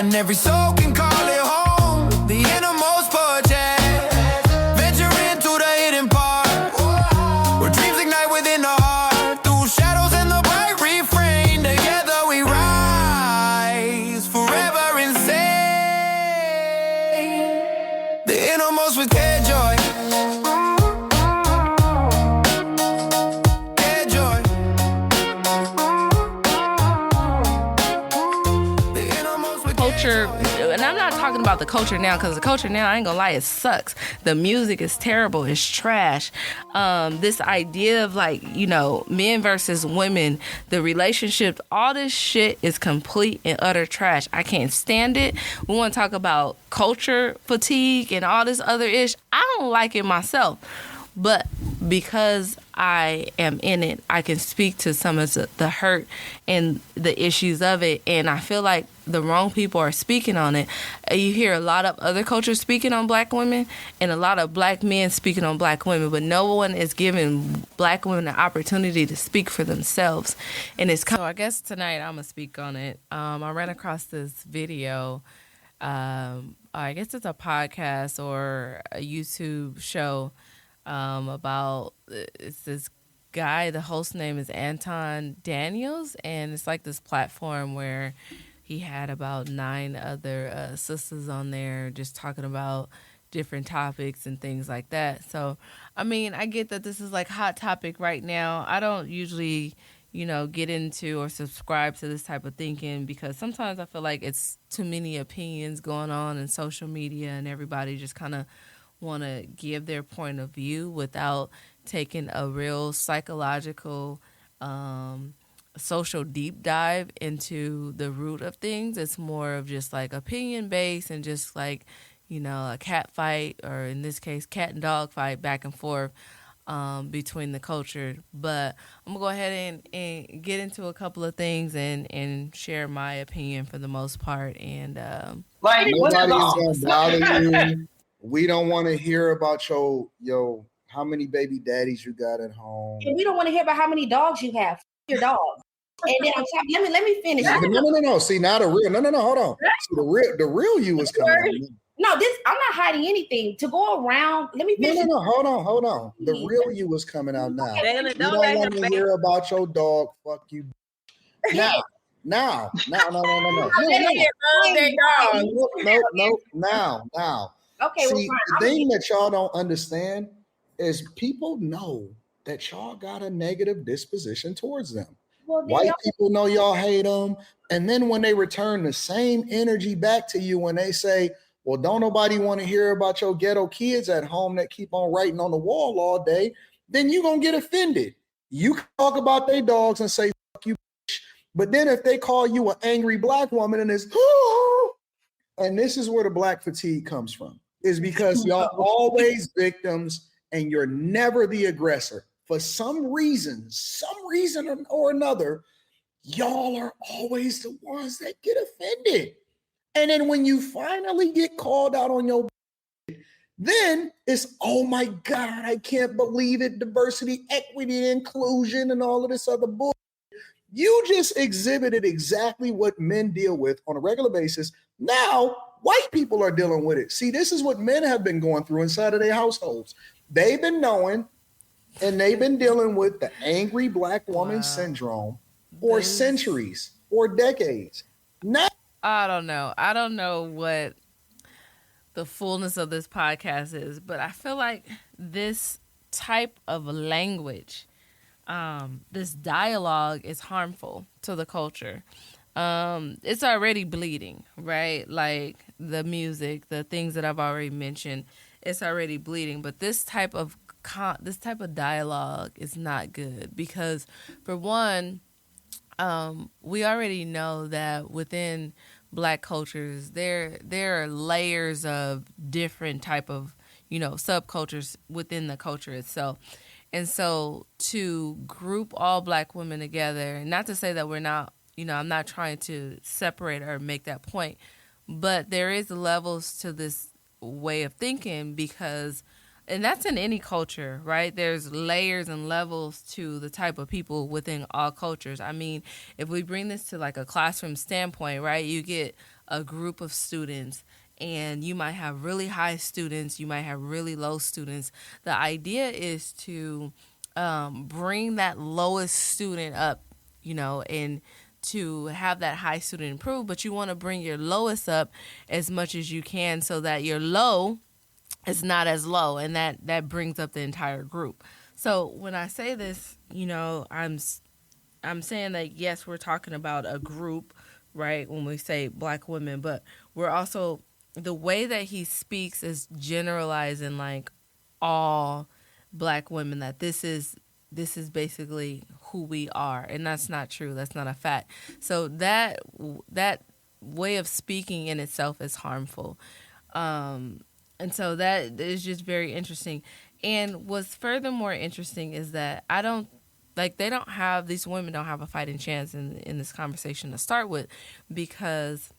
and every soul can call it home. The innermost project, venture into the hidden part, where dreams ignite within the heart. Through shadows and the bright refrain, together we rise, forever insane. The innermost with care joy. Culture, and I'm not talking about the culture now, because the culture now, I ain't gonna lie, it sucks. The music is terrible, it's trash. This idea of like, you know, men versus women, the relationship, all this shit is complete and utter trash. I can't stand it. We want to talk about culture fatigue and all this other ish. I don't like it myself. But because I am in it, I can speak to some of the hurt and the issues of it. And I feel like the wrong people are speaking on it. You hear a lot of other cultures speaking on black women and a lot of black men speaking on black women, but no one is giving black women the opportunity to speak for themselves. And it's so I guess tonight I'm going to speak on it. I ran across this video. I guess it's a podcast or a YouTube show. About it's this guy, the host name is Anton Daniels, and it's like this platform where he had about 9 other sisters on there just talking about different topics and things like that. So, I mean, I get that this is like hot topic right now. I don't usually, you know, get into or subscribe to this type of thinking because sometimes I feel like it's too many opinions going on in social media and everybody just kind of want to give their point of view without taking a real psychological, social deep dive into the root of things. It's more of just like opinion based and just like, you know, a cat fight, or in this case, cat and dog fight back and forth between the culture. But I'm gonna go ahead and get into a couple of things and share my opinion for the most part. And like nobody's gonna bother you. We don't want to hear about your how many baby daddies you got at home. And we don't want to hear about how many dogs you have. Your dog. And then on top, let me finish. No. See, now the real hold on. See, the real you is coming out. No, I'm not hiding anything. To go around, let me finish. No, hold on. The real you is coming out now. You don't want to hear about your dog. Fuck you. Now. No. Okay, see, the thing that y'all don't understand is people know that y'all got a negative disposition towards them. Well, white people know y'all hate them. And then when they return the same energy back to you, when they say, well, don't nobody want to hear about your ghetto kids at home that keep on writing on the wall all day, then you're going to get offended. You can talk about their dogs and say, fuck you, bitch. But then if they call you an angry black woman and it's, and this is where the black fatigue comes from. Is because y'all always victims and you're never the aggressor. For some reason or another, y'all are always the ones that get offended. And then when you finally get called out on your then it's, oh my God, I can't believe it. Diversity, equity, inclusion, and all of this other bull. You just exhibited exactly what men deal with on a regular basis. Now, white people are dealing with it. See, this is what men have been going through inside of their households. They've been knowing and they've been dealing with the angry black woman syndrome for centuries or decades. Now, I don't know what the fullness of this podcast is, but I feel like this type of language, this dialogue is harmful to the culture. It's already bleeding, right? Like the music, the things that I've already mentioned, it's already bleeding. But this type of dialogue is not good because, for one, we already know that within Black cultures, there are layers of different type of, subcultures within the culture itself. And so to group all Black women together, not to say that we're not, I'm not trying to separate or make that point, but there is levels to this way of thinking because, and that's in any culture, right? There's layers and levels to the type of people within all cultures. I mean, if we bring this to like a classroom standpoint, right, you get a group of students, and you might have really high students, you might have really low students. The idea is to bring that lowest student up, and to have that high student improve, but you want to bring your lowest up as much as you can so that your low is not as low, and that brings up the entire group. So when I say this, I'm saying that yes, we're talking about a group, right? When we say black women, but we're also, the way that he speaks is generalizing like all black women, that this is basically who we are, and that's not true. That's not a fact. So that way of speaking in itself is harmful. And so that is just very interesting. And what's furthermore interesting is that these women don't have a fighting chance in this conversation to start with, because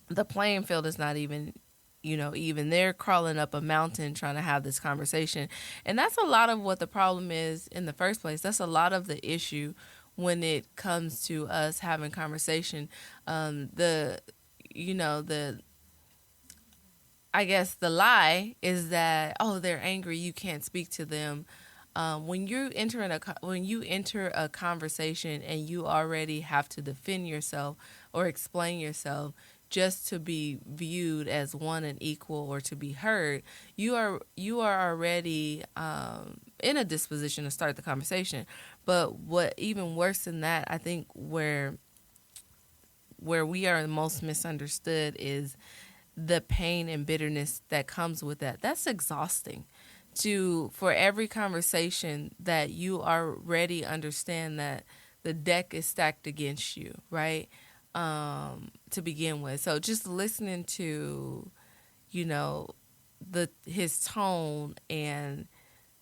the playing field is not even, even they're crawling up a mountain trying to have this conversation. And that's a lot of what the problem is in the first place. That's a lot of the issue when it comes to us having conversation. I guess the lie is that, oh, they're angry, you can't speak to them. When you enter a conversation and you already have to defend yourself or explain yourself just to be viewed as one and equal or to be heard, you are already in a disposition to start the conversation. But what even worse than that, I think where we are the most misunderstood is the pain and bitterness that comes with that. That's exhausting. For every conversation that you already understand that the deck is stacked against you, right? To begin with. So just listening to, his tone and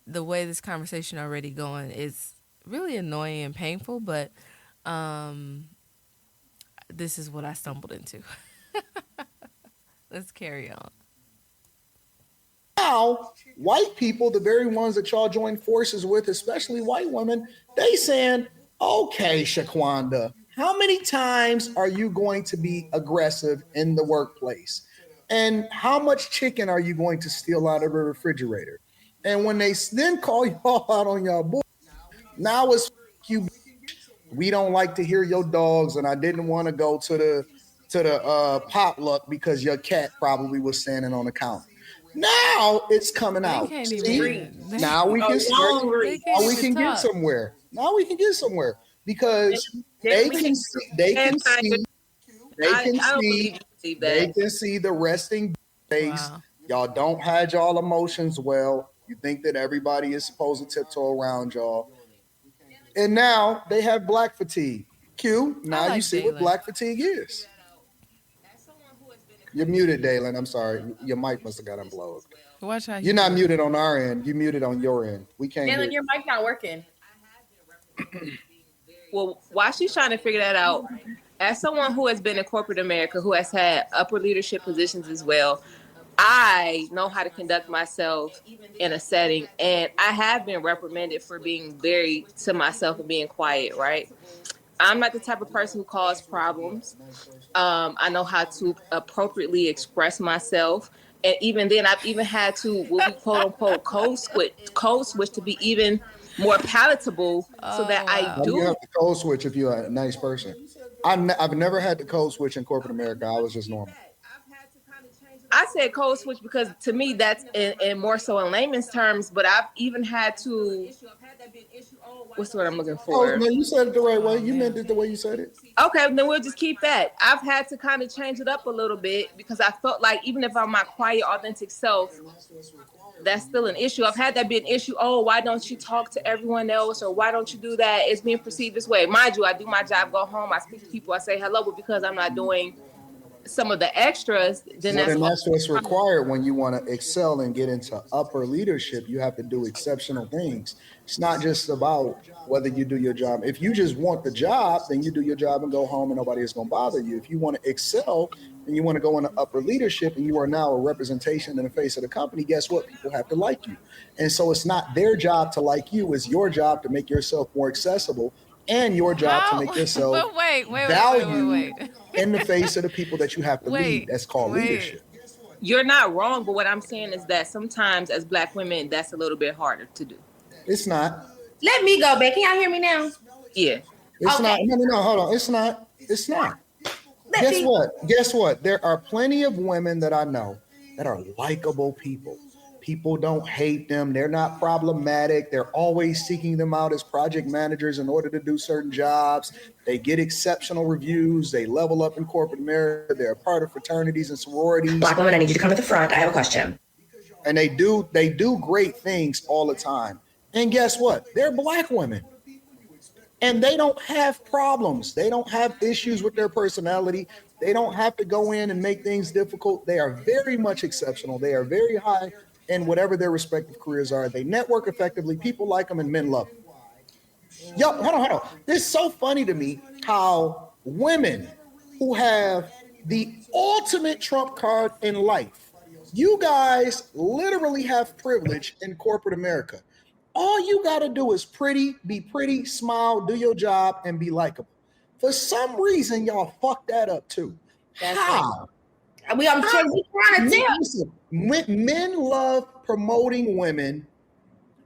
the way this conversation already going is really annoying and painful, but this is what I stumbled into. Let's carry on. Now, white people, the very ones that y'all join forces with, especially white women, they saying, okay, Shaquanda, how many times are you going to be aggressive in the workplace? And how much chicken are you going to steal out of a refrigerator? And when they then call y'all out on y'all bull, now it's you. We don't like to hear your dogs, and I didn't want to go to the potluck because your cat probably was standing on the counter. Now it's coming out. See? Now we can start. Now we can get somewhere. Now we can get somewhere because they can see the resting face. Wow. Y'all don't hide y'all emotions well. You think that everybody is supposed to tiptoe around y'all. And now they have black fatigue. Q, now you see what black fatigue is. You're muted, Dalen. I'm sorry. Your mic must have got unplugged. You're not muted on our end. You muted on your end. We can't hear. Dalen, your mic not working. Well, while she's trying to figure that out, as someone who has been in corporate America, who has had upper leadership positions as well, I know how to conduct myself in a setting, and I have been reprimanded for being very to myself and being quiet, right? I'm not the type of person who causes problems. I know how to appropriately express myself. And even then, I've even had to, what we quote unquote, code switch to be even more palatable so that I do. You have to code switch if you're a nice person. I've never had to code switch in corporate America. I was just normal. I said code switch because to me that's in more so in layman's terms, but I've even had to. What's the word I'm looking for? Oh, no, you said it the right way. You meant it the way you said it. Okay, then we'll just keep that. I've had to kind of change it up a little bit because I felt like even if I'm my quiet, authentic self, that's still an issue. I've had that be an issue. Oh, why don't you talk to everyone else? Or why don't you do that? It's being perceived this way. Mind you, I do my job, go home, I speak to people, I say hello, but because I'm not doing some of the extras, then that's what's required when you want to excel and get into upper leadership. You have to do exceptional things. It's not just about whether you do your job. If you just want the job, then you do your job and go home and nobody is going to bother you. If you want to excel and you want to go into upper leadership and you are now a representation in the face of the company, guess what? People have to like you. And so it's not their job to like you. It's your job to make yourself more accessible and your job to How? make yourself But wait. valued in the face of the people that you have to lead. Wait, That's called wait. leadership. You're not wrong, but what I'm saying is that sometimes as Black women, that's a little bit harder to do. It's not. Let me go back. Can y'all hear me now? Yeah. It's Okay. not. No. Hold on. It's not. It's not. Let me. Guess what? There are plenty of women that I know that are likable people. People don't hate them. They're not problematic. They're always seeking them out as project managers in order to do certain jobs. They get exceptional reviews. They level up in corporate America. They're a part of fraternities and sororities. Black woman, I need you to come to the front. I have a question. And they do great things all the time. And guess what? They're Black women. And they don't have problems. They don't have issues with their personality. They don't have to go in and make things difficult. They are very much exceptional. They are very high in whatever their respective careers are. They network effectively. People like them and men love them. Yo, hold on. It's so funny to me how women who have the ultimate trump card in life, you guys literally have privilege in corporate America. All you got to do is be pretty, smile, do your job, and be likable. For some reason, y'all fuck that up too. How? I'm trying to tell. Listen, men love promoting women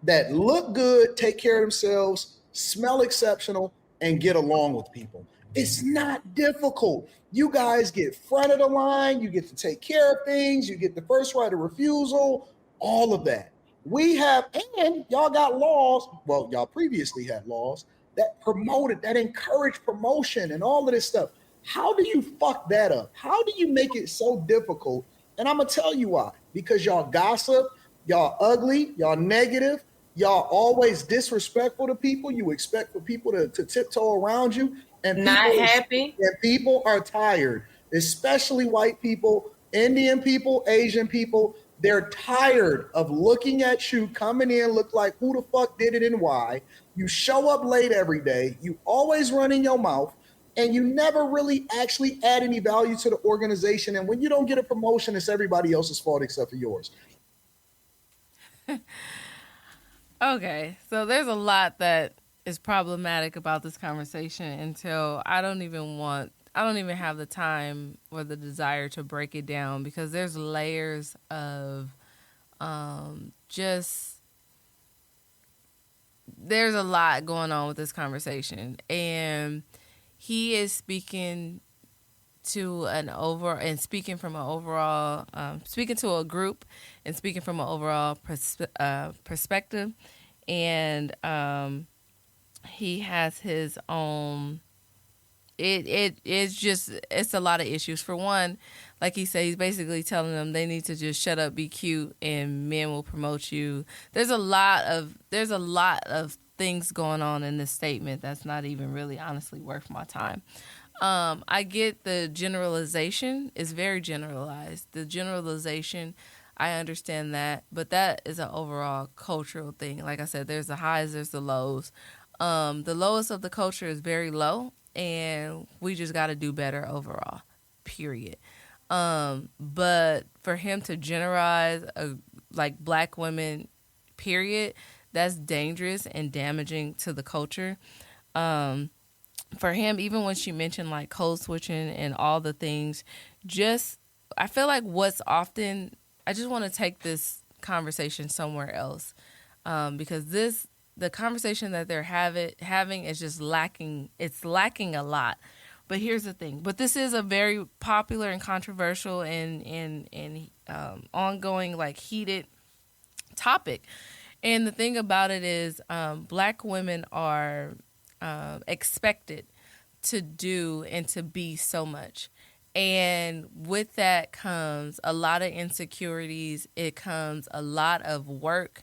that look good, take care of themselves, smell exceptional, and get along with people. It's not difficult. You guys get front of the line. You get to take care of things. You get the first right of refusal, all of that. We have, and y'all got laws. Well, y'all previously had laws that promoted, that encourage promotion and all of this stuff. How do you fuck that up? How do you make it so difficult? And I'm going to tell you why. Because y'all gossip, y'all ugly, y'all negative, y'all always disrespectful to people. You expect for people to tiptoe around you. And not happy. And people are tired, especially white people, Indian people, Asian people. They're tired of looking at you, coming in, look like who the fuck did it and why. You show up late every day. You always running your mouth. And you never really actually add any value to the organization. And when you don't get a promotion, it's everybody else's fault except for yours. Okay, so there's a lot that is problematic about this conversation until I don't even have the time or the desire to break it down because there's layers of there's a lot going on with this conversation. And he is speaking to speaking to a group and speaking from an overall perspective. And he has his own. It's a lot of issues. For one, like he said, he's basically telling them they need to just shut up, be cute, and men will promote you. There's a lot of things going on in this statement that's not even really honestly worth my time. I get the generalization is very generalized. The generalization, I understand that, but that is an overall cultural thing. Like I said, there's the highs, there's the lows. The lowest of the culture is very low, and we just got to do better overall, period. But for him to generalize like Black women, period, that's dangerous and damaging to the culture. For him, even when she mentioned like code switching and all the things, I feel like I just want to take this conversation somewhere else, because the conversation that they're having is just lacking. It's lacking a lot. But here's the thing. But this is a very popular and controversial and ongoing, like, heated topic. And the thing about it is, Black women are expected to do and to be so much. And with that comes a lot of insecurities. It comes a lot of work.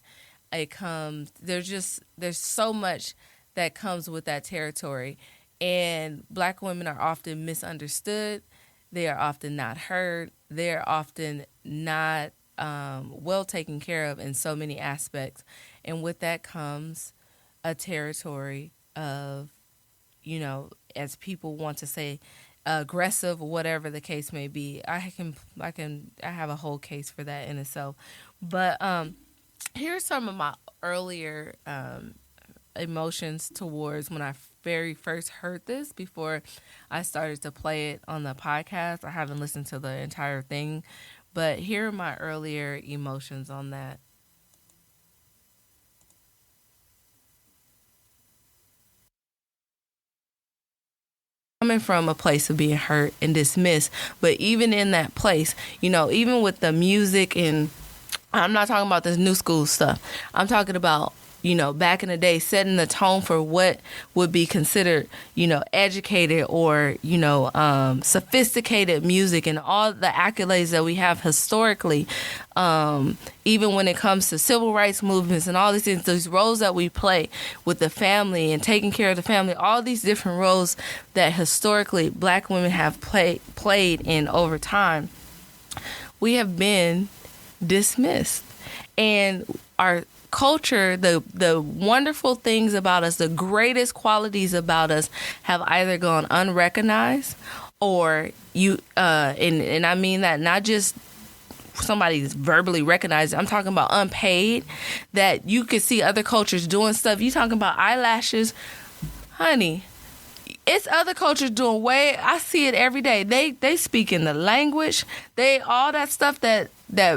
There's so much that comes with that territory. And Black women are often misunderstood. They are often not heard. They're often not well taken care of in so many aspects. And with that comes a territory of, as people want to say, aggressive, whatever the case may be. I have a whole case for that in itself. But here's some of my earlier emotions towards when I very first heard this before I started to play it on the podcast. I haven't listened to the entire thing, but here are my earlier emotions on that. Coming from a place of being hurt and dismissed, but even in that place, you know, even with the music, and I'm not talking about this new school stuff, I'm talking about, you know, back in the day, setting the tone for what would be considered, you know, educated or, you know, sophisticated music, and all the accolades that we have historically, even when it comes to civil rights movements and all these things, those roles that we play with the family and taking care of the family, all these different roles that historically Black women have played in over time, we have been dismissed. And our culture, the wonderful things about us, the greatest qualities about us, have either gone unrecognized, or and I mean that not just somebody's verbally recognized. I'm talking about unpaid, that you could see other cultures doing stuff. You talking about eyelashes, honey. It's other cultures doing I see it every day. They speak in the language. All that stuff that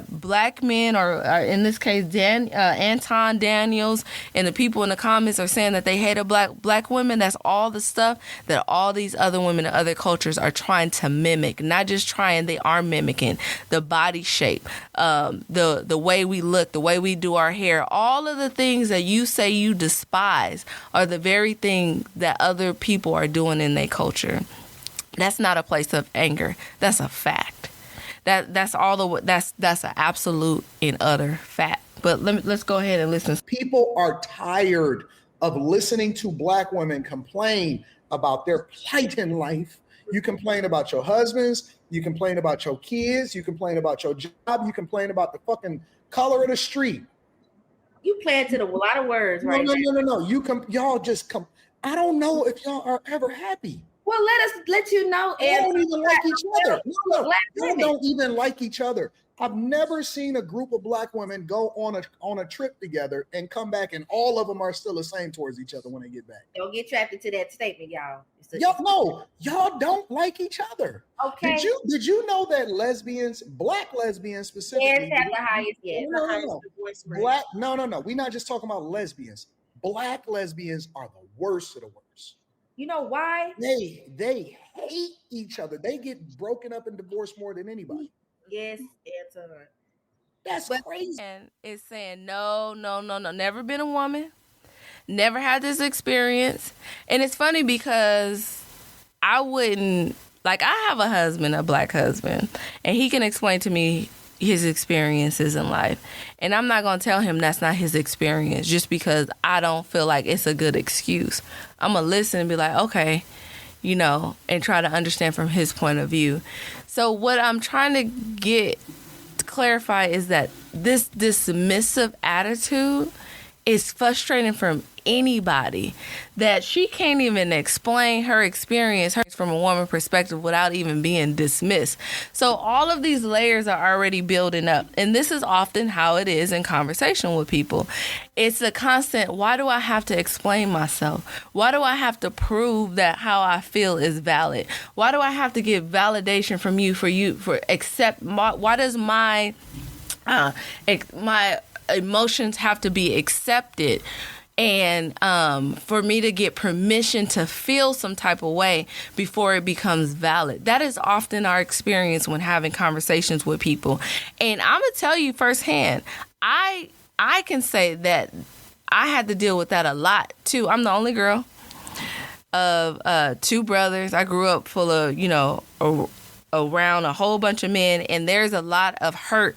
Black men, or in this case Anton Daniels and the people in the comments are saying that they hate black women. That's all the stuff that all these other women in other cultures are trying to mimic. Not just trying, they are mimicking the body shape, the way we look, the way we do our hair. All of the things that you say you despise are the very thing that other people are doing in their culture. That's not a place of anger. That's a fact. That's an absolute and utter fact. But let's go ahead and listen. People are tired of listening to Black women complain about their plight in life. You complain about your husbands, you complain about your kids, you complain about your job, you complain about the fucking color of the street. You planted a lot of words, right? No. Y'all just come. I don't know if y'all are ever happy. Well, let you know. They don't even like each other. They don't even like each other. I've never seen a group of Black women go on a trip together and come back, and all of them are still the same towards each other when they get back. Don't get trapped into that statement, y'all. Y'all don't like each other. Okay. Did you know that Black lesbians specifically, have the highest, Black, no. We're not just talking about lesbians. Black lesbians are the worst of the worst. You know why? They hate each other. They get broken up and divorced more than anybody. Yes, Anton. That's crazy. And it's saying no. Never been a woman. Never had this experience. And it's funny because I have a husband, a Black husband, and he can explain to me his experiences in life. And I'm not going to tell him that's not his experience just because I don't feel like it's a good excuse. I'm going to listen and be like, okay, you know, and try to understand from his point of view. So what I'm trying to clarify is that this dismissive attitude is frustrating from anybody, that she can't even explain her experience from a woman perspective without even being dismissed. So all of these layers are already building up, and this is often how it is in conversation with people. It's a constant, why do I have to explain myself? Why do I have to prove that how I feel is valid? Why do I have to get validation from you why does my emotions have to be accepted, and for me to get permission to feel some type of way before it becomes valid? That is often our experience when having conversations with people. And I'm gonna tell you firsthand, I can say that I had to deal with that a lot too. I'm the only girl of two brothers. I grew up full of, around a whole bunch of men, and there's a lot of hurt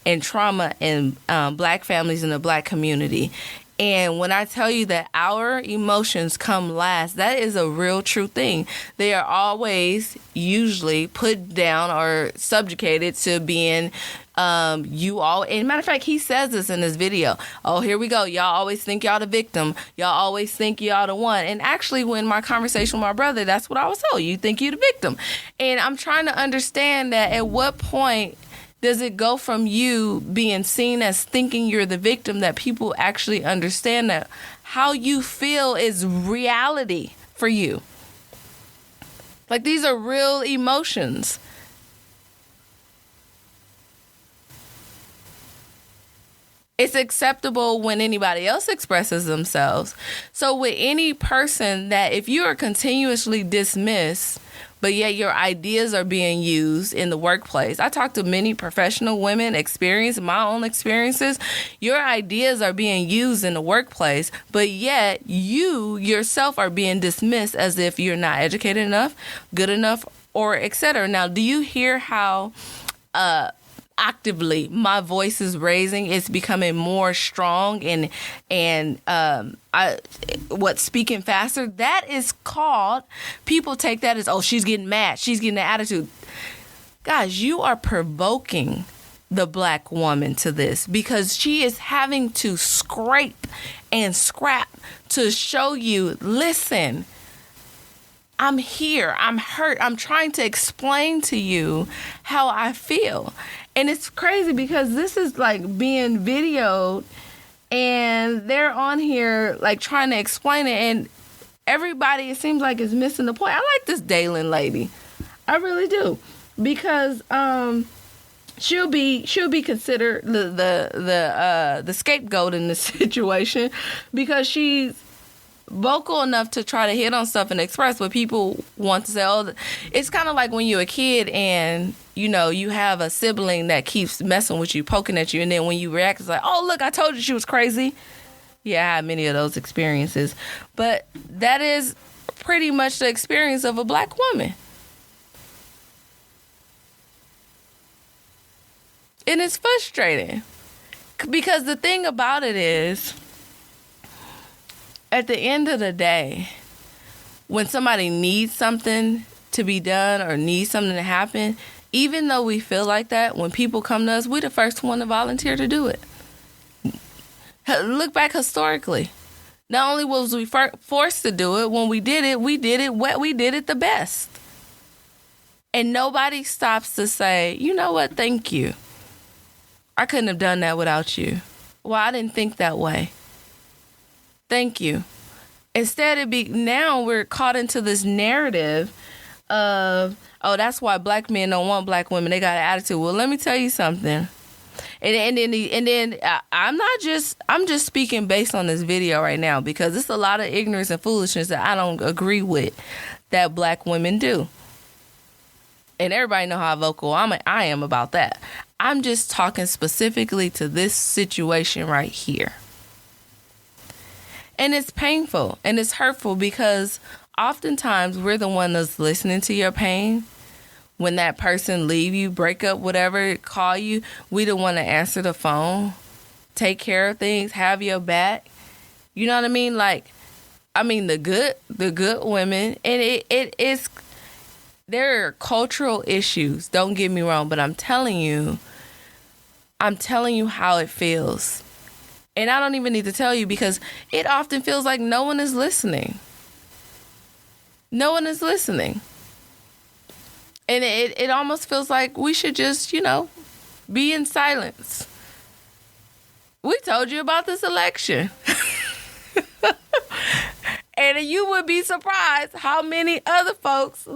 and trauma in Black families in the Black community. And when I tell you that our emotions come last, that is a real true thing. They are always usually put down or subjugated to being you all. And matter of fact, he says this in this video. Oh, here we go. Y'all always think y'all the victim. Y'all always think y'all the one. And actually, when my conversation with my brother, that's what I was told. You think you the victim. And I'm trying to understand that at what point does it go from you being seen as thinking you're the victim that people actually understand that how you feel is reality for you. Like, these are real emotions. It's acceptable when anybody else expresses themselves. So with any person that if you are continuously dismissed, but yet your ideas are being used in the workplace. I talk to many professional women, experience my own experiences. Your ideas are being used in the workplace, but yet you yourself are being dismissed as if you're not educated enough, good enough, or etc. Now, do you hear how actively my voice is raising? It's becoming more strong and speaking faster. That is called, people take that as, oh, she's getting mad, she's getting an attitude. Guys, you are provoking the black woman to this because she is having to scrape and scrap to show you, listen, I'm here, I'm hurt, I'm trying to explain to you how I feel. And it's crazy because this is like being videoed and they're on here like trying to explain it, and everybody, it seems like, is missing the point. I like this Dalen lady. I really do. Because she'll be considered the scapegoat in this situation because she's vocal enough to try to hit on stuff and express what people want to say. Oh, it's kind of like when you're a kid and, you know, you have a sibling that keeps messing with you, poking at you, and then when you react, it's like, oh, look, I told you she was crazy. Yeah, I had many of those experiences. But that is pretty much the experience of a black woman. And it's frustrating because the thing about it is, at the end of the day, when somebody needs something to be done or needs something to happen, even though we feel like that, when people come to us, we're the first one to volunteer to do it. Look back historically. Not only was we forced to do it, when we did it the best. And nobody stops to say, you know what, thank you. I couldn't have done that without you. Well, I didn't think that way. Thank you. Instead, now we're caught into this narrative of, oh, that's why black men don't want black women. They got an attitude. Well, let me tell you something. And then I'm just speaking based on this video right now because it's a lot of ignorance and foolishness that I don't agree with that black women do. And everybody know how vocal I am about that. I'm just talking specifically to this situation right here. And it's painful and it's hurtful because oftentimes we're the one that's listening to your pain. When that person leave you, break up, whatever, call you, we the one to answer the phone, take care of things, have your back. You know what I mean? Like, I mean, the good women, and it is, there are cultural issues, don't get me wrong, but I'm telling you how it feels. And I don't even need to tell you because it often feels like no one is listening. No one is listening. And it almost feels like we should just, be in silence. We told you about this election. And you would be surprised how many other folks,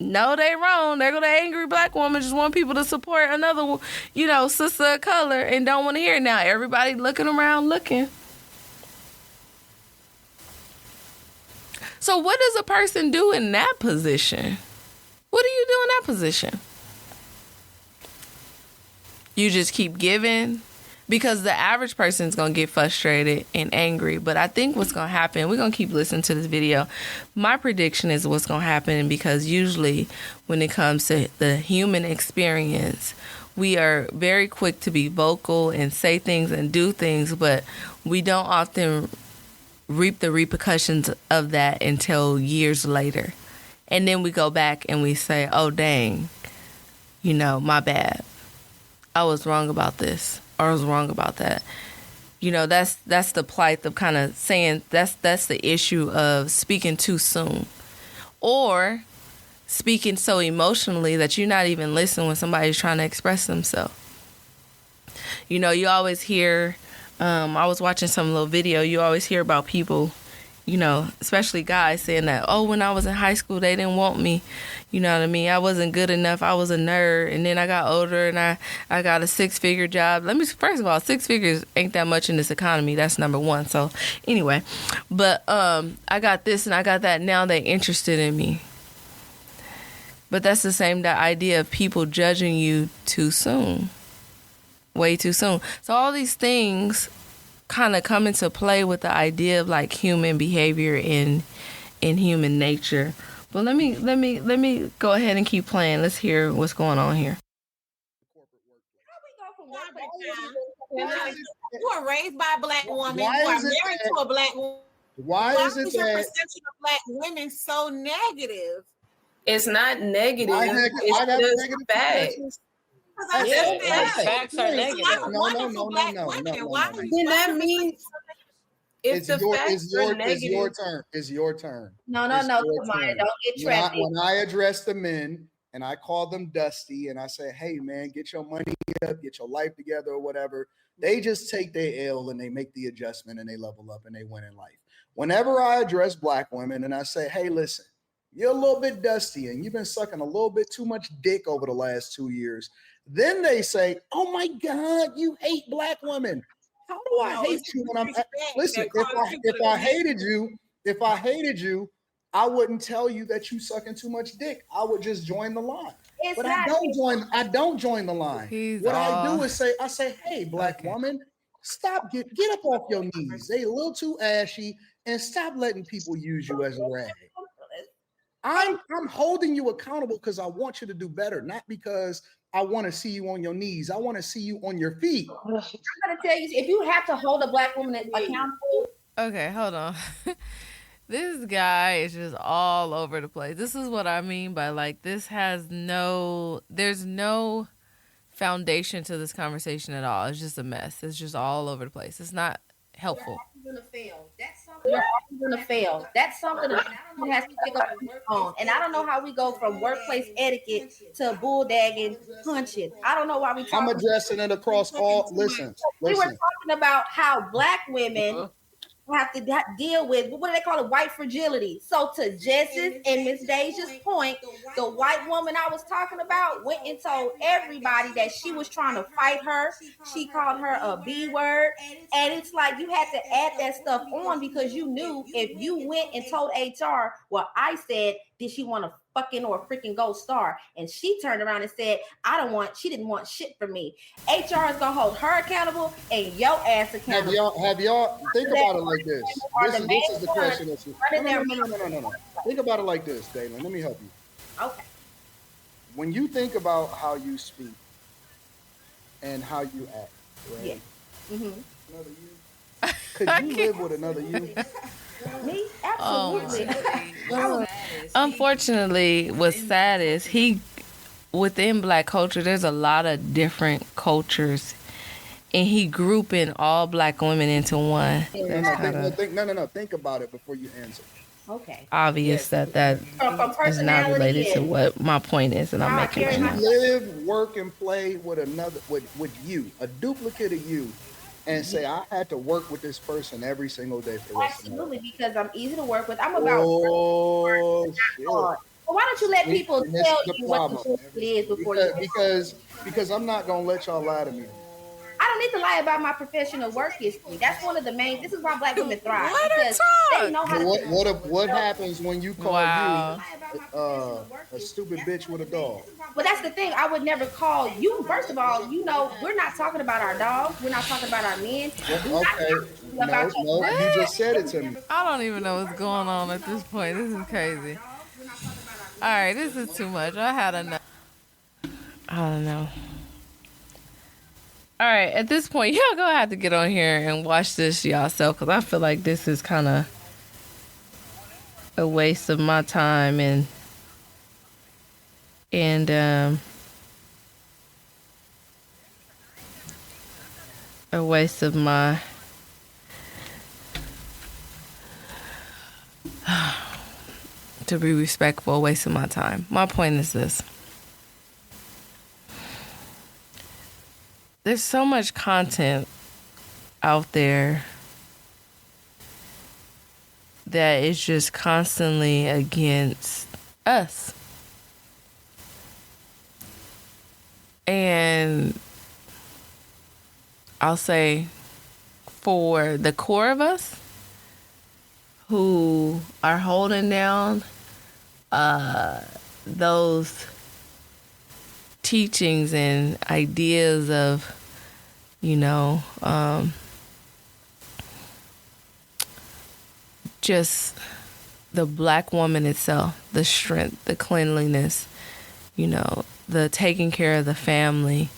no, they wrong. They're the angry black woman just want people to support another, sister of color and don't want to hear it. Now everybody looking around looking. So what does a person do in that position? What do you do in that position? You just keep giving? Because the average person is going to get frustrated and angry. But I think what's going to happen, we're going to keep listening to this video. My prediction is what's going to happen because usually when it comes to the human experience, we are very quick to be vocal and say things and do things, but we don't often reap the repercussions of that until years later. And then we go back and we say, oh, dang, my bad. I was wrong about this. Or I was wrong about that. That's the plight of kind of saying that's the issue of speaking too soon. Or speaking so emotionally that you're not even listening when somebody's trying to express themselves. You always hear I was watching some little video. You always hear about people, especially guys saying that, oh, when I was in high school, they didn't want me. You know what I mean? I wasn't good enough. I was a nerd. And then I got older and I got a 6-figure job. First of all, 6 figures ain't that much in this economy. That's number one. So anyway, but I got this and I got that. Now they interested in me. But that's the same idea of people judging you too soon. Way too soon. So all these things kind of come into play with the idea of like human behavior in human nature. But let me go ahead and keep playing. Let's hear what's going on here. You were raised by a black woman. You are married to a black woman. Why is your perception of black women so negative? It's not negative. It's just facts. Facts are negative. No. Then that means if the facts are negative, it's your turn. No, Tamaya, don't get trapped. When I address the men and I call them dusty and I say, hey man, get your money up, get your life together or whatever, they just take their L and they make the adjustment and they level up and they win in life. Whenever I address black women and I say, hey, listen, you're a little bit dusty and you've been sucking a little bit too much dick over the last 2 years. Then they say, oh my God, you hate black women. How do I hate you when I'm listen, if I hated you, I wouldn't tell you that you sucking too much dick. I would just join the line. But I don't join the line. I do is I say, hey, black woman, stop, get up off your knees. They a little too ashy and stop letting people use you as a rag. I'm holding you accountable because I want you to do better, not because I want to see you on your knees. I want to see you on your feet. I'm going to tell you, if you have to hold a black woman accountable. Okay, hold on. This guy is just all over the place. This is what I mean by like, there's no foundation to this conversation at all. It's just a mess. It's just all over the place. It's not helpful. You're going to fail. That's something that has to pick up on. And I don't know how we go from workplace etiquette to bulldagging punching. I don't know why we. I'm addressing it across all. Listen. We were talking about how black women have to deal with, what do they call it, white fragility. So to Jess's and Miss Deja's point, the white woman I was talking about went and told everybody that she was trying to fight her. She called her a B word. And it's like you had to add that stuff on because you knew if you went and told HR, well, I said, did she want a fucking or a freaking gold star? And she turned around and said, she didn't want shit from me. HR is gonna hold her accountable and your ass accountable. Have y'all think about it like this? This is the question that you. No. Think about it like this, Dalen. Let me help you. Okay. When you think about how you speak and how you act, right? Yeah. Mm-hmm. Another you. Could you live with another you? Me? Absolutely. Unfortunately, what's sad is within black culture, there's a lot of different cultures, and he grouping all black women into one. No. Think about it before you answer. Okay. Obvious that is not related to what my point is, and I'm making it. You live, work, and play with with you, a duplicate of you. And say, I had to work with this person every single day for the rest of my life. Absolutely, because I'm easy to work with. I'm about shit. Well, why don't you let people tell you what it is before because I'm not gonna let y'all lie to me. I don't need to lie about my professional work history. That's one of the main. This is why black women thrive. Because they know how to. What happens when you call you a stupid bitch with a dog? But that's the thing. I would never call you. First of all, we're not talking about our dogs. We're not talking about our men. Okay. No, you just said it to me. I don't even know what's going on at this point. This is crazy. All right, this is too much. I had enough. I don't know. All right, at this point, y'all gonna have to get on here and watch this yourself because I feel like this is kind of a waste of my time and a waste of my to be respectful, a waste of my time. My point is this. There's so much content out there that is just constantly against us. And I'll say for the core of us who are holding down those teachings and ideas of, just the black woman itself, the strength, the cleanliness, the taking care of the family,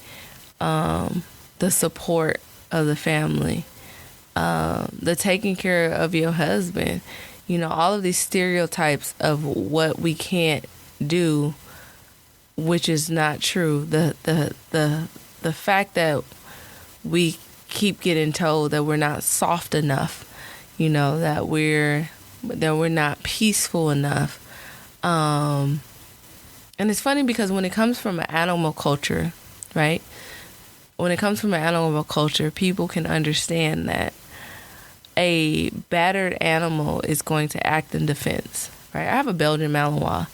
the support of the family, the taking care of your husband, all of these stereotypes of what we can't do, which is not true. The fact that we keep getting told that we're not soft enough, that we're not peaceful enough. And it's funny because when it comes from an animal culture, right? When it comes from an animal culture, people can understand that a battered animal is going to act in defense, right? I have a Belgian Malinois,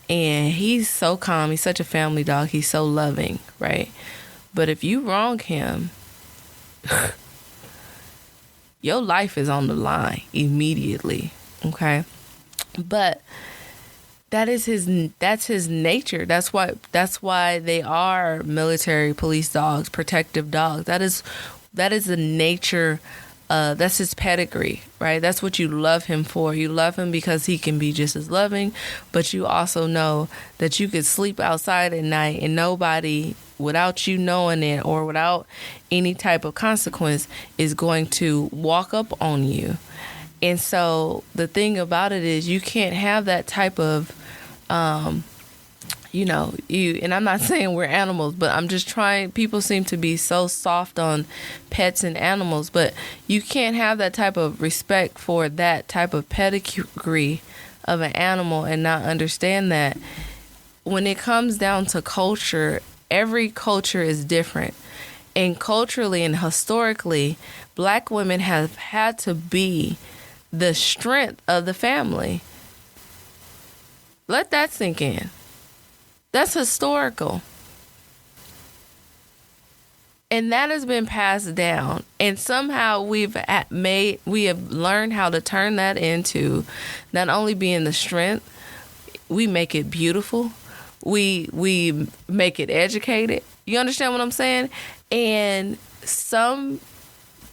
and he's so calm. He's such a family dog. He's so loving, right? But if you wrong him, your life is on the line immediately, okay? But that's his nature. That's why they are military police dogs, protective dogs. That is the nature. That's his pedigree, right? That's what you love him for. You love him because he can be just as loving, but you also know that you could sleep outside at night and nobody, without you knowing it or without any type of consequence, is going to walk up on you. And so the thing about it is you can't have that type of, and I'm not saying we're animals, but I'm just trying, people seem to be so soft on pets and animals, but you can't have that type of respect for that type of pedigree of an animal and not understand that when it comes down to culture, every culture is different. And culturally and historically, black women have had to be the strength of the family. Let that sink in. That's historical. And that has been passed down. And somehow we have learned how to turn that into not only being the strength, we make it beautiful. We make it educated. You understand what I'm saying? And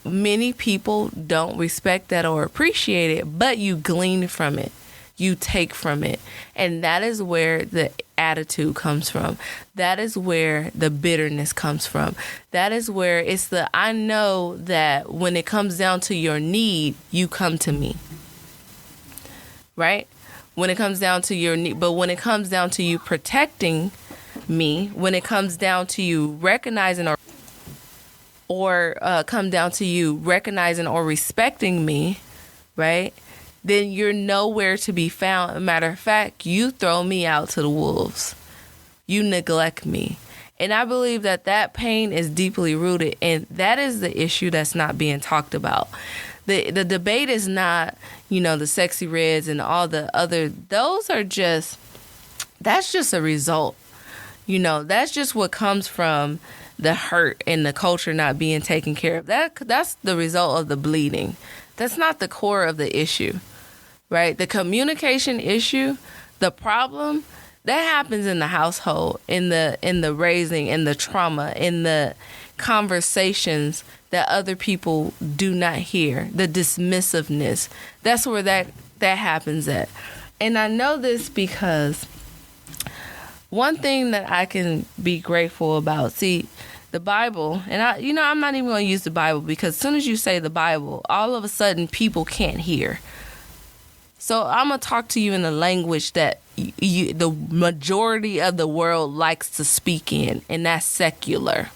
many people don't respect that or appreciate it, but you glean from it. You take from it. And that is where the attitude comes from. That is where the bitterness comes from. That is where it's I know that when it comes down to your need, you come to me. Right? When it comes down to your need, but when it comes down to you protecting me, when it comes down to you recognizing or come down to you recognizing or respecting me, right? Then you're nowhere to be found. Matter of fact, you throw me out to the wolves. You neglect me. And I believe that pain is deeply rooted, and that is the issue that's not being talked about. The debate is not, the sexy reds and all the other, that's just a result. That's just what comes from the hurt and the culture not being taken care of. That's the result of the bleeding. That's not the core of the issue, right? The communication issue, the problem, that happens in the household, in the raising, in the trauma, in the conversations that other people do not hear, the dismissiveness. That's where that happens at. And I know this because one thing that I can be grateful about, see, the Bible, and I'm not even going to use the Bible because as soon as you say the Bible, all of a sudden people can't hear. So I'm going to talk to you in a language that the majority of the world likes to speak in, and that's secular.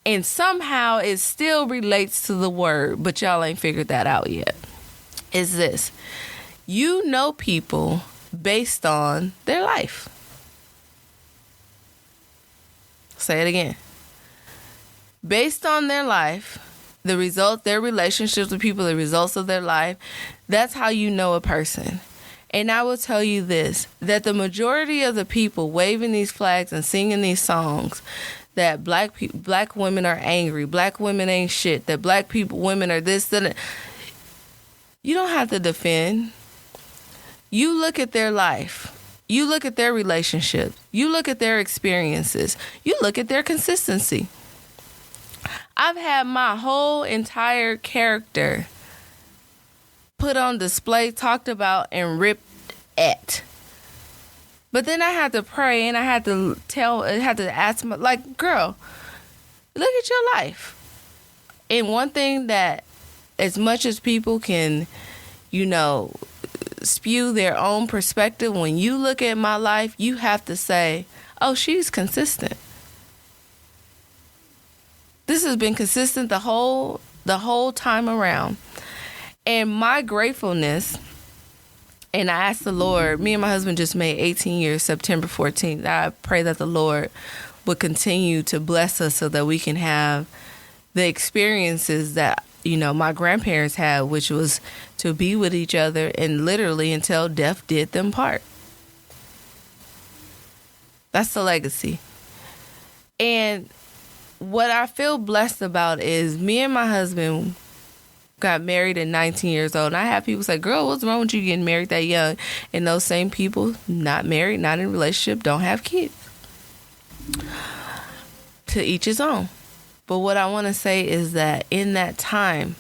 And somehow it still relates to the word, but y'all ain't figured that out yet. Is this: you know people based on their life. Say it again. Based on their life, the results, their relationships with people, the results of their life. That's how you know a person. And I will tell you this, that the majority of the people waving these flags and singing these songs, that black women are angry, black women ain't shit, that women are this, that. You don't have to defend. You look at their life. You look at their relationships. You look at their experiences. You look at their consistency. I've had my whole entire character put on display, talked about, and ripped at. But then I had to pray and I had to ask my, like, girl, look at your life. And one thing that, as much as people can, spew their own perspective, when you look at my life, you have to say, oh, she's consistent. This has been consistent the whole time around. And my gratefulness, and I asked the Lord, me and my husband just made 18 years, September 14th. I pray that the Lord would continue to bless us so that we can have the experiences that, my grandparents had, which was to be with each other and literally until death did them part. That's the legacy. And what I feel blessed about is me and my husband got married at 19 years old. And I have people say, girl, what's wrong with you getting married that young? And those same people, not married, not in a relationship, don't have kids. To each his own. But what I want to say is that in that time,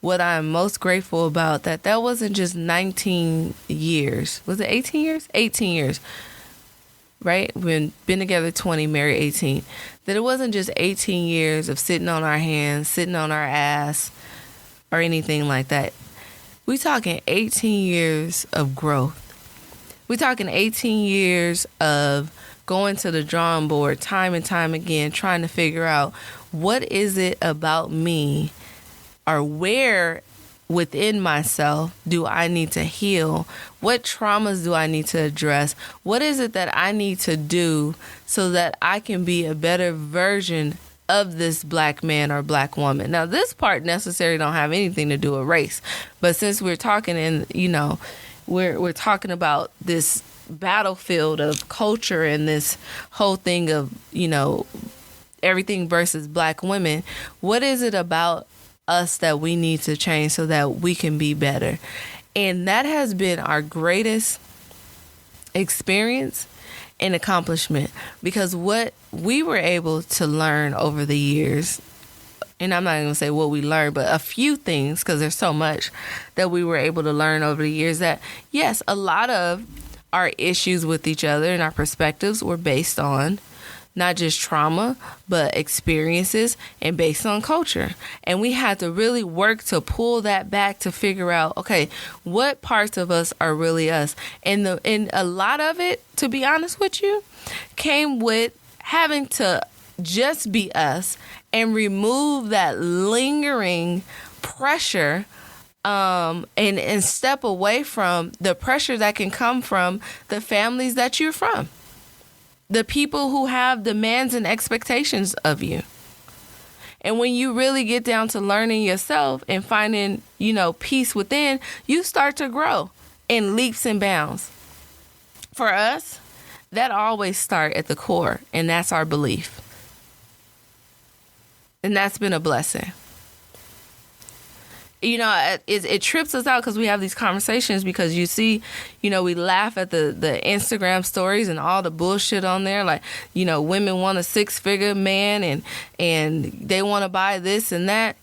what I'm most grateful about, that wasn't just 19 years. Was it 18 years? 18 years. Right? We've been together 20, married 18. That it wasn't just 18 years of sitting on our hands, sitting on our ass, or anything like that. We're talking 18 years of growth. We're talking 18 years of going to the drawing board time and time again, trying to figure out what is it about me, or where within myself do I need to heal? What traumas do I need to address? What is it that I need to do so that I can be a better version of this black man or black woman? Now, this part necessarily don't have anything to do with race, but since we're talking we're talking about this battlefield of culture and this whole thing of, everything versus black women, what is it about us that we need to change so that we can be better? And that has been our greatest experience and accomplishment, because what we were able to learn over the years, and I'm not going to say what we learned, but a few things, because there's so much that we were able to learn over the years, that yes, a lot of our issues with each other and our perspectives were based on not just trauma, but experiences and based on culture. And we had to really work to pull that back to figure out, okay, what parts of us are really us? And a lot of it, to be honest with you, came with having to just be us and remove that lingering pressure, and step away from the pressure that can come from the families that you're from. The people who have demands and expectations of you. And when you really get down to learning yourself and finding, peace within, you start to grow in leaps and bounds. For us, that always starts at the core, and that's our belief. And that's been a blessing. It trips us out because we have these conversations, because you see, we laugh at the Instagram stories and all the bullshit on there. Like, women want a 6-figure man and they want to buy this and that.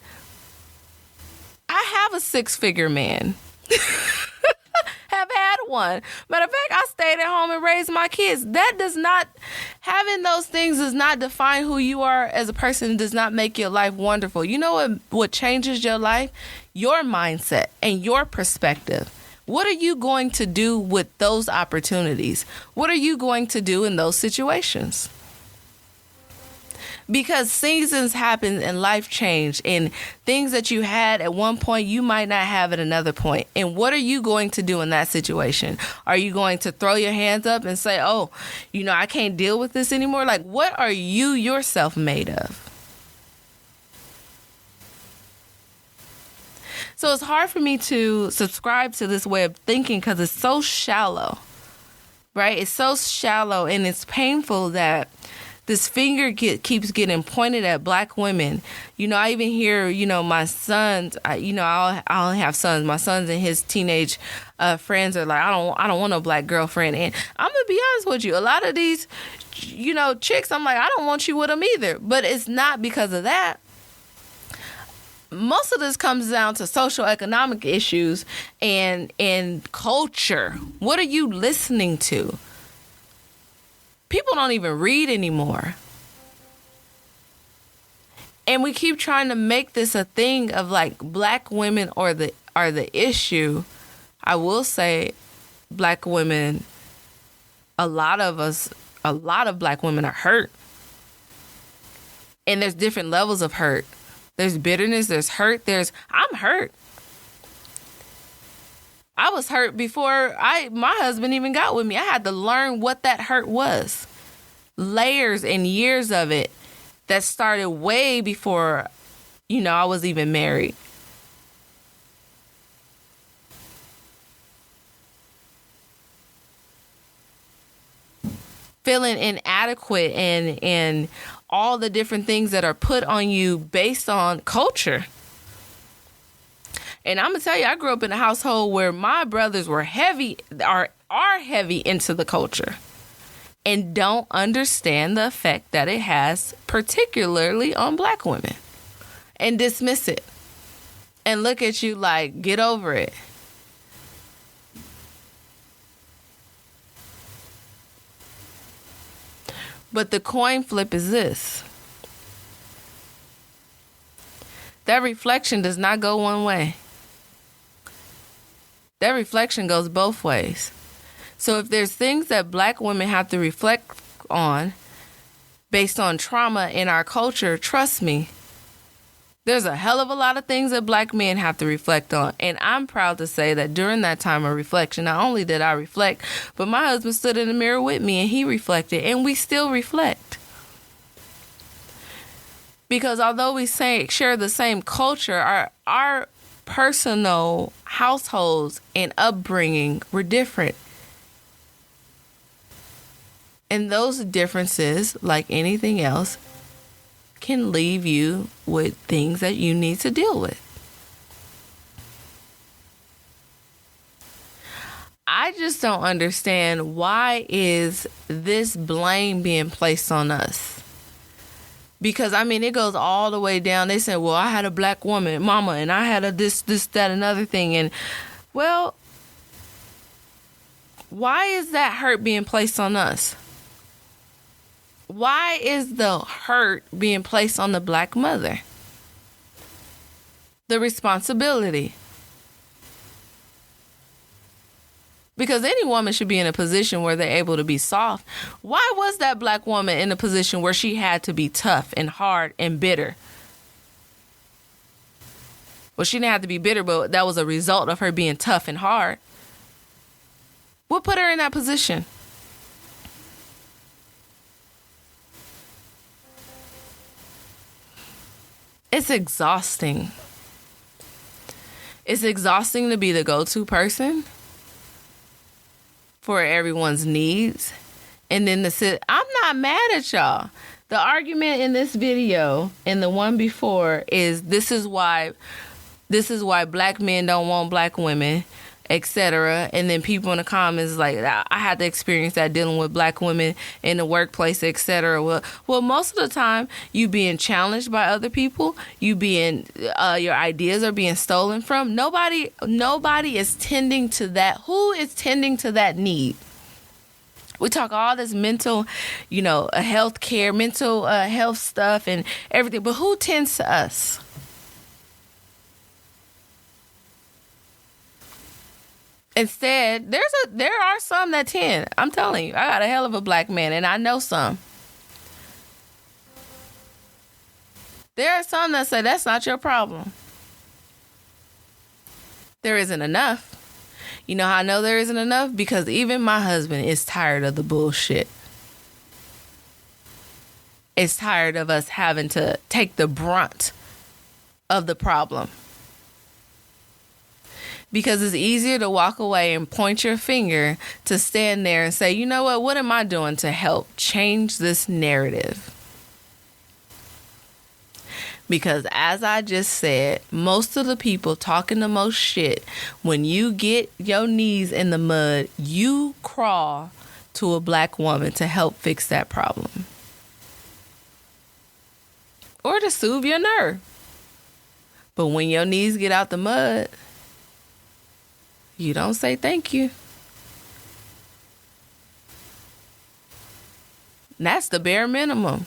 I have a 6-figure man. Have had one. Matter of fact, I stayed at home and raised my kids. Having those things does not define who you are as a person. It does not make your life wonderful. You know what changes your life? Your mindset and your perspective. What are you going to do with those opportunities? What are you going to do in those situations? Because seasons happen and life change, and things that you had at one point, you might not have at another point. And what are you going to do in that situation? Are you going to throw your hands up and say, oh, I can't deal with this anymore? Like, what are you yourself made of? So it's hard for me to subscribe to this way of thinking because it's so shallow, right? It's so shallow, and it's painful that this finger keeps getting pointed at black women. You know, I even hear, you know, my sons, I only have sons. My sons and his teenage friends are like, I don't want no black girlfriend. And I'm going to be honest with you. A lot of these, you know, chicks, I'm like, I don't want you with them either. But it's not because of that. Most of this comes down to social economic issues and culture. What are you listening to? People don't even read anymore. And we keep trying to make this a thing of like black women are the issue. I will say black women, a lot of black women are hurt. And there's different levels of hurt. There's bitterness, there's hurt, I'm hurt. I was hurt before my husband even got with me. I had to learn what that hurt was. Layers and years of it that started way before, you know, I was even married. Feeling inadequate and all the different things that are put on you based on culture. And I'm going to tell you, I grew up in a household where my brothers were are heavy into the culture and don't understand the effect that it has, particularly on black women, and dismiss it and look at you like, get over it. But the coin flip is this. That reflection does not go one way. That reflection goes both ways. So if there's things that black women have to reflect on based on trauma in our culture, trust me, there's a hell of a lot of things that black men have to reflect on. And I'm proud to say that during that time of reflection, not only did I reflect, but my husband stood in the mirror with me and he reflected, and we still reflect. Because although we share the same culture, our personal households and upbringing were different. And those differences, like anything else, can leave you with things that you need to deal with. I just don't understand, why is this blame being placed on us? Because, I mean, it goes all the way down. They say, well, I had a black woman, mama, and I had a this, that, another thing. And, well, why is that hurt being placed on us? Why is the hurt being placed on the black mother? The responsibility. Because any woman should be in a position where they're able to be soft. Why was that black woman in a position where she had to be tough and hard and bitter? Well, she didn't have to be bitter, but that was a result of her being tough and hard. What put her in that position? It's exhausting. It's exhausting to be the go-to person for everyone's needs. And then I'm not mad at y'all. The argument in this video and the one before is this is why black men don't want black women, etc. And then people in the comments like, I had to experience that dealing with black women in the workplace, etc. Well, most of the time you being challenged by other people, you being your ideas are being stolen from. Nobody is tending to that. Who is tending to that need? We talk all this mental, health care, mental health stuff and everything, but who tends to us? Instead, there are some that tend. I'm telling you, I got a hell of a black man, and I know some. There are some that say that's not your problem. There isn't enough. You know how I know there isn't enough? Because even my husband is tired of the bullshit. Is tired of us having to take the brunt of the problem. Because it's easier to walk away and point your finger to stand there and say, you know what am I doing to help change this narrative? Because as I just said, most of the people talking the most shit, when you get your knees in the mud, you crawl to a black woman to help fix that problem. Or to soothe your nerve. But when your knees get out the mud, you don't say thank you. That's the bare minimum.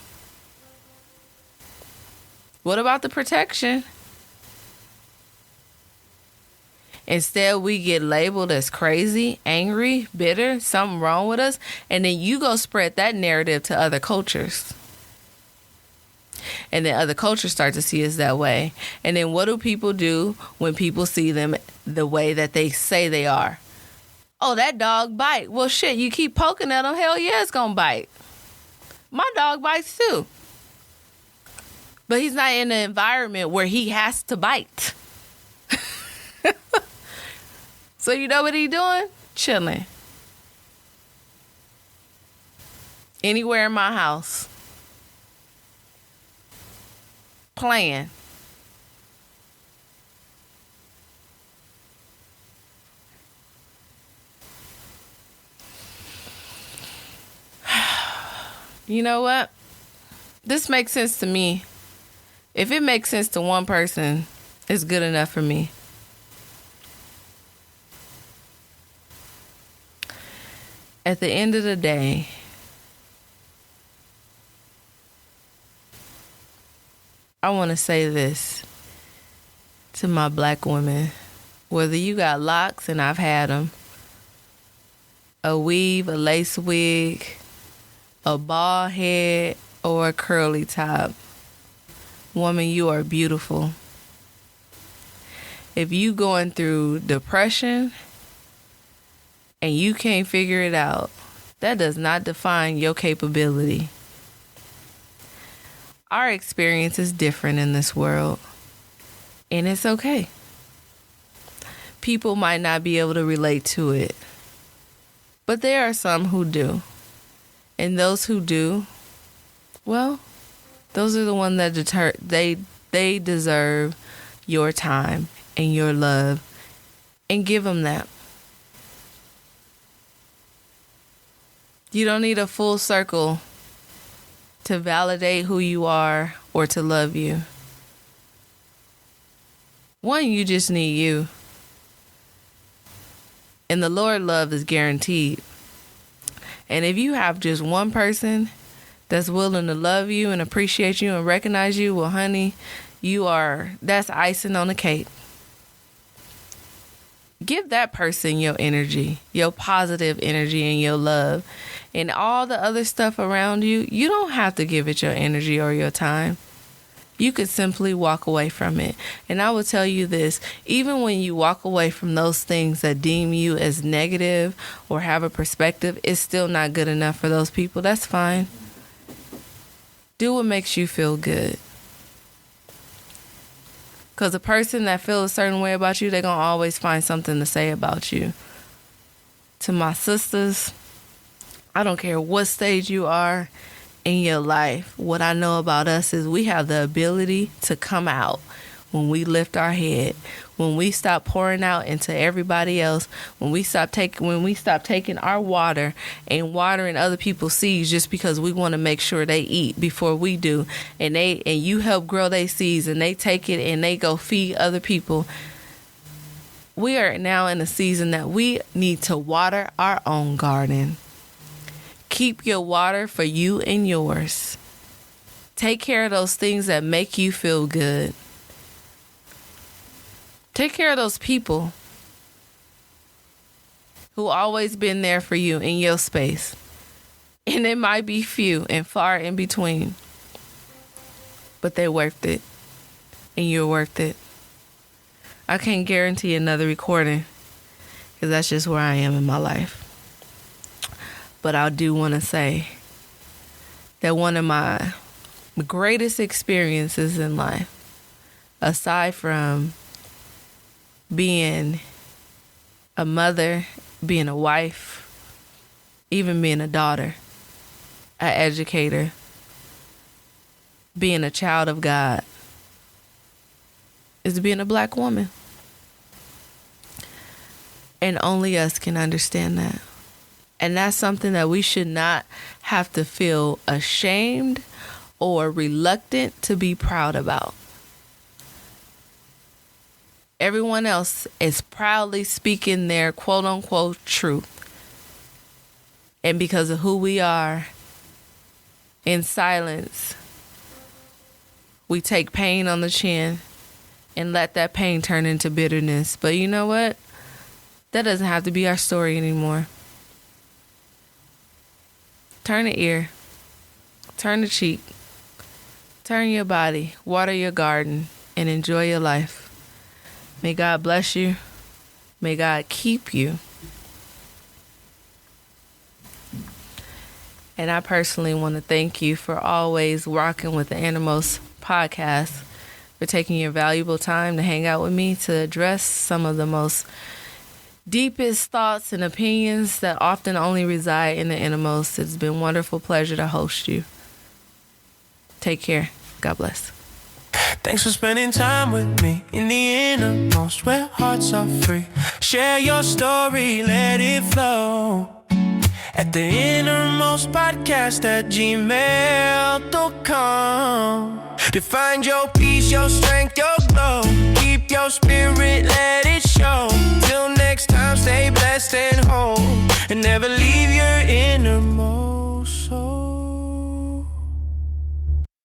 What about the protection? Instead, we get labeled as crazy, angry, bitter, something wrong with us, and then you go spread that narrative to other cultures. And then other cultures start to see us that way. And then what do people do when people see them the way that they say they are? Oh, that dog bite. Well, shit, you keep poking at him, hell yeah, it's gonna bite. My dog bites too. But he's not in an environment where he has to bite. So you know what he doing? Chilling. Anywhere in my house. Playing. You know what? This makes sense to me. If it makes sense to one person, it's good enough for me. At the end of the day, I want to say this to my black women. Whether you got locks, and I've had them, a weave, a lace wig, a bald head, or a curly top, woman, you are beautiful. If you going through depression and you can't figure it out, that does not define your capability. Our experience is different in this world, and it's okay. People might not be able to relate to it, but there are some who do. And those who do, well, those are the ones that they deserve your time and your love, and give them that. You don't need a full circle to validate who you are or to love you. One, you just need you. And the Lord love is guaranteed. And if you have just one person that's willing to love you and appreciate you and recognize you, well, honey, that's icing on the cake. Give that person your energy, your positive energy and your love. And all the other stuff around you, you don't have to give it your energy or your time. You could simply walk away from it. And I will tell you this, even when you walk away from those things that deem you as negative or have a perspective, it's still not good enough for those people. That's fine. Do what makes you feel good. Because a person that feels a certain way about you, they're going to always find something to say about you. To my sisters, I don't care what stage you are in your life. What I know about us is we have the ability to come out when we lift our head, when we stop pouring out into everybody else, when we stop taking our water and watering other people's seeds just because we want to make sure they eat before we do, and you help grow their seeds and they take it and they go feed other people. We are now in a season that we need to water our own garden. Keep your water for you and yours. Take care of those things that make you feel good. Take care of those people who always been there for you in your space. And it might be few and far in between. But they're worth it. And you're worth it. I can't guarantee another recording because that's just where I am in my life. But I do want to say that one of my greatest experiences in life, aside from being a mother, being a wife, even being a daughter, an educator, being a child of God, is being a black woman. And only us can understand that. And that's something that we should not have to feel ashamed or reluctant to be proud about. Everyone else is proudly speaking their quote unquote truth. And because of who we are, in silence, we take pain on the chin and let that pain turn into bitterness. But you know what? That doesn't have to be our story anymore. Turn the ear, turn the cheek, turn your body, water your garden, and enjoy your life. May God bless you. May God keep you. And I personally want to thank you for always rocking with the Innermost podcast, for taking your valuable time to hang out with me to address some of the most deepest thoughts and opinions that often only reside in the innermost. It's been a wonderful pleasure to host you. Take care. God bless. Thanks for spending time with me in the innermost, where hearts are free. Share your story, let it flow at the innermost podcast at gmail.com. To find your peace, your strength, your glow. Keep your spirit, let it show. Till next time, stay blessed and whole. And never